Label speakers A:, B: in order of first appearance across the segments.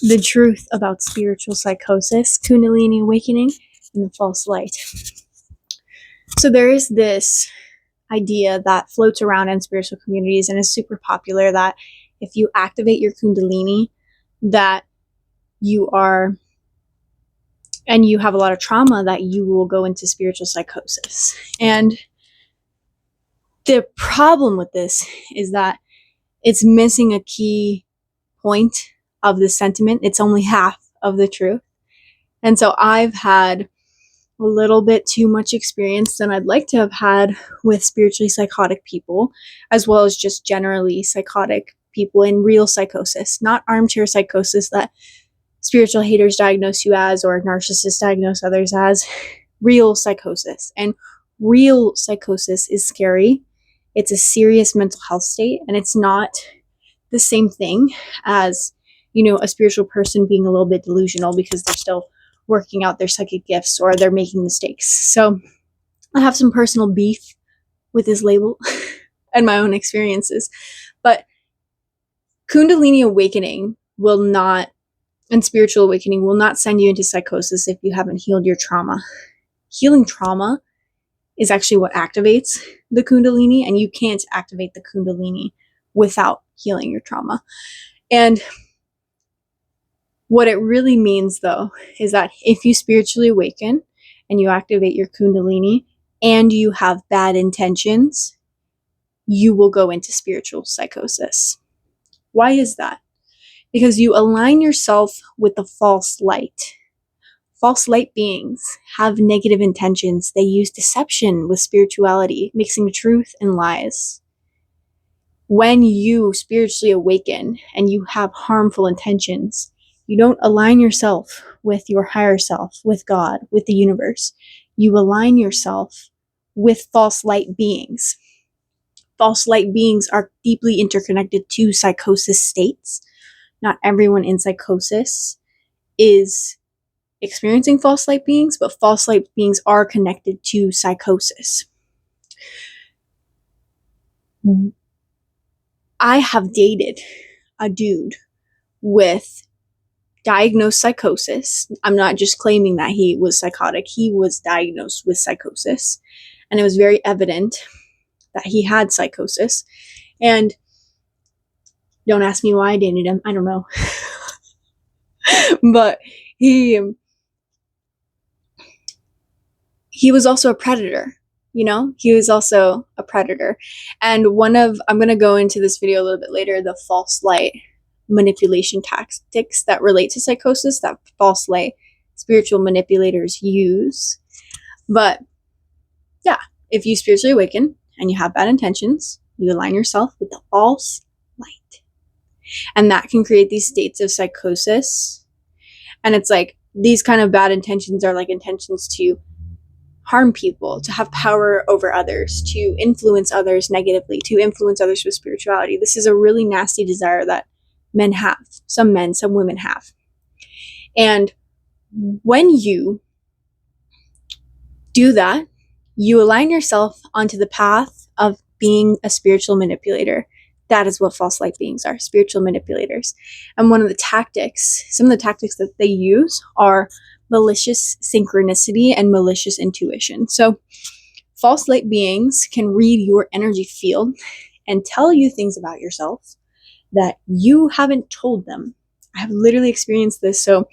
A: the truth about spiritual psychosis, Kundalini awakening, and the false light. So there is this idea that floats around in spiritual communities and is super popular that if you activate your Kundalini, that you are, and you have a lot of trauma, that you will go into spiritual psychosis. And the problem with this is that it's missing a key point of the sentiment. It's only half of the truth. And so I've had a little bit too much experience than I'd like to have had with spiritually psychotic people, as well as just generally psychotic people in real psychosis, not armchair psychosis that spiritual haters diagnose you as or narcissists diagnose others as. Real psychosis. And real psychosis is scary. It's a serious mental health state, and it's not the same thing as, a spiritual person being a little bit delusional because they're still working out their psychic gifts or they're making mistakes. So I have some personal beef with this label and my own experiences. But Kundalini awakening will not, and spiritual awakening will not send you into psychosis if you haven't healed your trauma. Healing trauma is actually what activates the Kundalini, and you can't activate the Kundalini without healing your trauma. And what it really means, though, is that if you spiritually awaken and you activate your Kundalini and you have bad intentions, you will go into spiritual psychosis. Why is that? Because you align yourself with the false light. False light beings have negative intentions. They use deception with spirituality, mixing truth and lies. When you spiritually awaken and you have harmful intentions, you don't align yourself with your higher self, with God, with the universe. You align yourself with false light beings. False light beings are deeply interconnected to psychosis states. Not everyone in psychosis is experiencing false light beings, but false light beings are connected to psychosis. I have dated a dude with diagnosed psychosis. I'm not just claiming that he was psychotic. He was diagnosed with psychosis. And it was very evident that he had psychosis. And don't ask me why I dated him. I don't know. But he was also a predator. He was also a predator. And I'm going to go into this video a little bit later, the false light manipulation tactics that relate to psychosis that false light spiritual manipulators use. But yeah, if you spiritually awaken and you have bad intentions, you align yourself with the false light. And that can create these states of psychosis. And it's like these kind of bad intentions are like intentions to harm people, to have power over others, to influence others negatively, to influence others with spirituality. This is a really nasty desire that men have. Some men, some women have. And when you do that, you align yourself onto the path of being a spiritual manipulator. That is what false light beings are, spiritual manipulators. And some of the tactics that they use are malicious synchronicity and malicious intuition. So false light beings can read your energy field and tell you things about yourself that you haven't told them. I have literally experienced this. So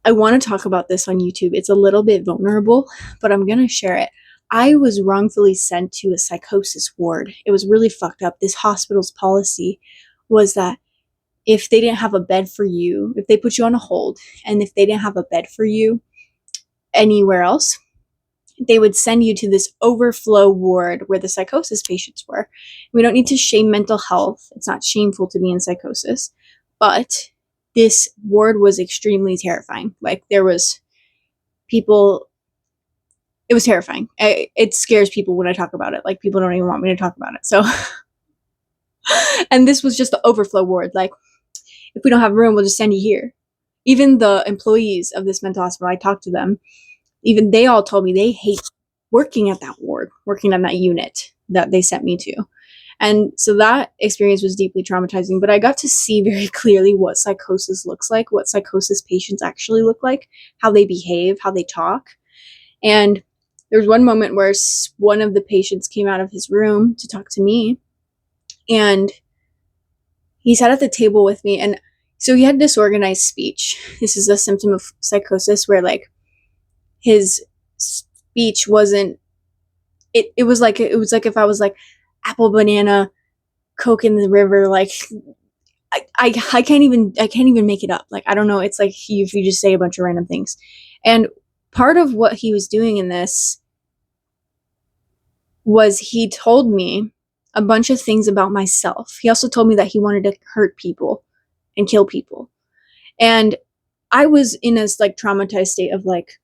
A: I want to talk about this on YouTube. It's a little bit vulnerable, but I'm going to share it. I was wrongfully sent to a psychosis ward. It was really fucked up. This hospital's policy was that if they didn't have a bed for you, if they put you on a hold, and if they didn't have a bed for you anywhere else, they would send you to this overflow ward where the psychosis patients were. We don't need to shame mental health. It's not shameful to be in psychosis. But this ward was extremely terrifying. Like, there was people, it was terrifying. It scares people when I talk about it. Like, people don't even want me to talk about it. So, and this was just the overflow ward. Like, if we don't have room, we'll just send you here. Even the employees of this mental hospital, I talked to them, even they all told me they hate working at that ward, working on that unit that they sent me to. And so that experience was deeply traumatizing, but I got to see very clearly what psychosis looks like, what psychosis patients actually look like, how they behave, how they talk. And there was one moment where one of the patients came out of his room to talk to me, and he sat at the table with me, and so he had disorganized speech. This is a symptom of psychosis where like his speech wasn't, it was like if I was like apple, banana, Coke in the river, like I can't even make it up. Like, I don't know. It's like if you just say a bunch of random things. And part of what he was doing in this was he told me a bunch of things about myself. He also told me that he wanted to hurt people and kill people. And I was in a like traumatized state of like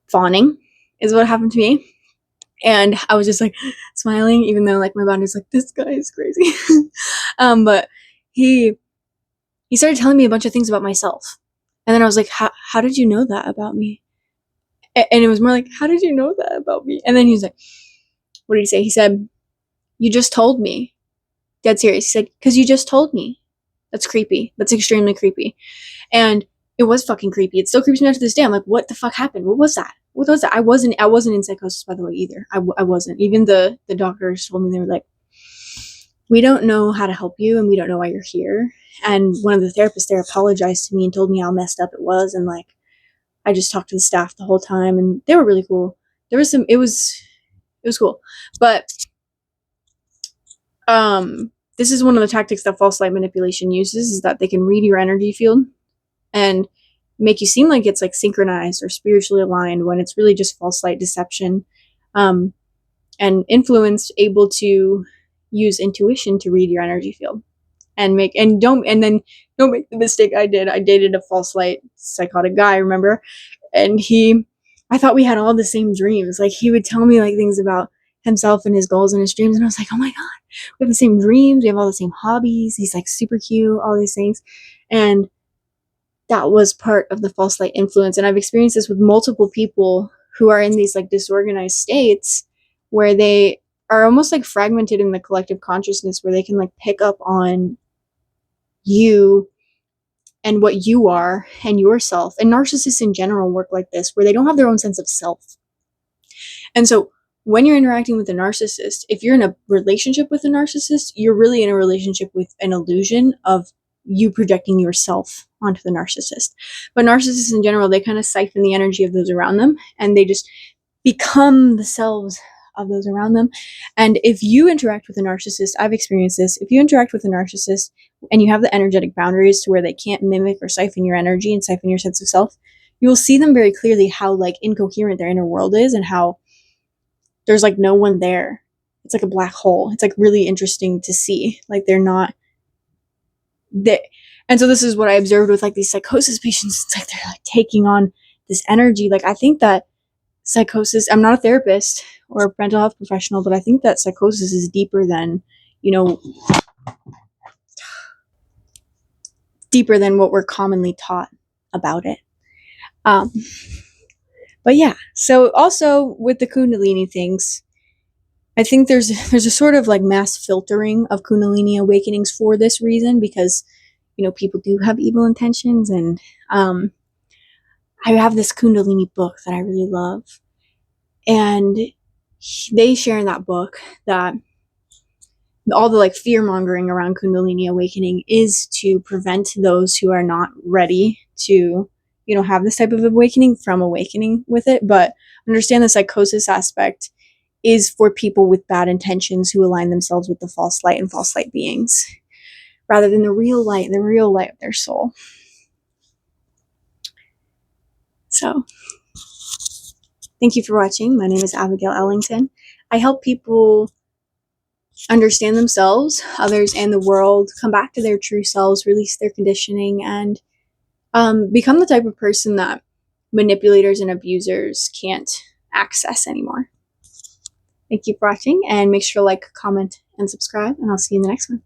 A: fawning is what happened to me. And I was just like smiling, even though like my body's like, this guy is crazy. But he started telling me a bunch of things about myself. And then I was like, how did you know that about me? And it was more like, how did you know that about me? And then he was like, what did he say? He said, you just told me. Dead serious. He said, because you just told me. That's creepy. That's extremely creepy. And it was fucking creepy. It still creeps me out to this day. I'm like, what the fuck happened? What was that? What was that? I wasn't in psychosis, by the way, either. I wasn't. Even the doctors told me, they were like, we don't know how to help you, and we don't know why you're here. And one of the therapists there apologized to me and told me how messed up it was. And like, I just talked to the staff the whole time, and they were really cool. There was some, it was cool. But, this is one of the tactics that false light manipulation uses, is that they can read your energy field and make you seem like it's like synchronized or spiritually aligned when it's really just false light deception, and influence able to use intuition to read your energy field and don't make the mistake I did. I dated a false light psychotic guy, remember? And I thought we had all the same dreams. Like, he would tell me like things about himself and his goals and his dreams, and I was like, oh my god, we have the same dreams, we have all the same hobbies, he's like super cute, all these things. And that was part of the false light influence. And I've experienced this with multiple people who are in these like disorganized states where they are almost like fragmented in the collective consciousness, where they can like pick up on you and what you are and yourself. And narcissists in general work like this, where they don't have their own sense of self. And so when you're interacting with a narcissist, if you're in a relationship with a narcissist, you're really in a relationship with an illusion of you projecting yourself onto the narcissist. But narcissists in general, they kind of siphon the energy of those around them, and they just become the selves of those around them. And if you interact with a narcissist, I've experienced this, if you interact with a narcissist and you have the energetic boundaries to where they can't mimic or siphon your energy and siphon your sense of self, you will see them very clearly how like incoherent their inner world is, and how there's like no one there. It's like a black hole. It's like really interesting to see. Like, they're not there. And so this is what I observed with like these psychosis patients. It's like they're like taking on this energy. Like, I think that psychosis, I'm not a therapist or a mental health professional, but I think that psychosis is deeper than, deeper than what we're commonly taught about it. But yeah, so also with the Kundalini things, I think there's a sort of like mass filtering of Kundalini awakenings for this reason, because, people do have evil intentions. And I have this Kundalini book that I really love. And they share in that book that all the like fear mongering around Kundalini awakening is to prevent those who are not ready to, have this type of awakening from awakening with it. But understand the psychosis aspect is for people with bad intentions who align themselves with the false light and false light beings, rather than the real light of their soul. So, thank you for watching. My name is Abigail Ellington. I help people understand themselves, others, and the world, come back to their true selves, release their conditioning, and become the type of person that manipulators and abusers can't access anymore. Thank you for watching, and make sure to like, comment, and subscribe, and I'll see you in the next one.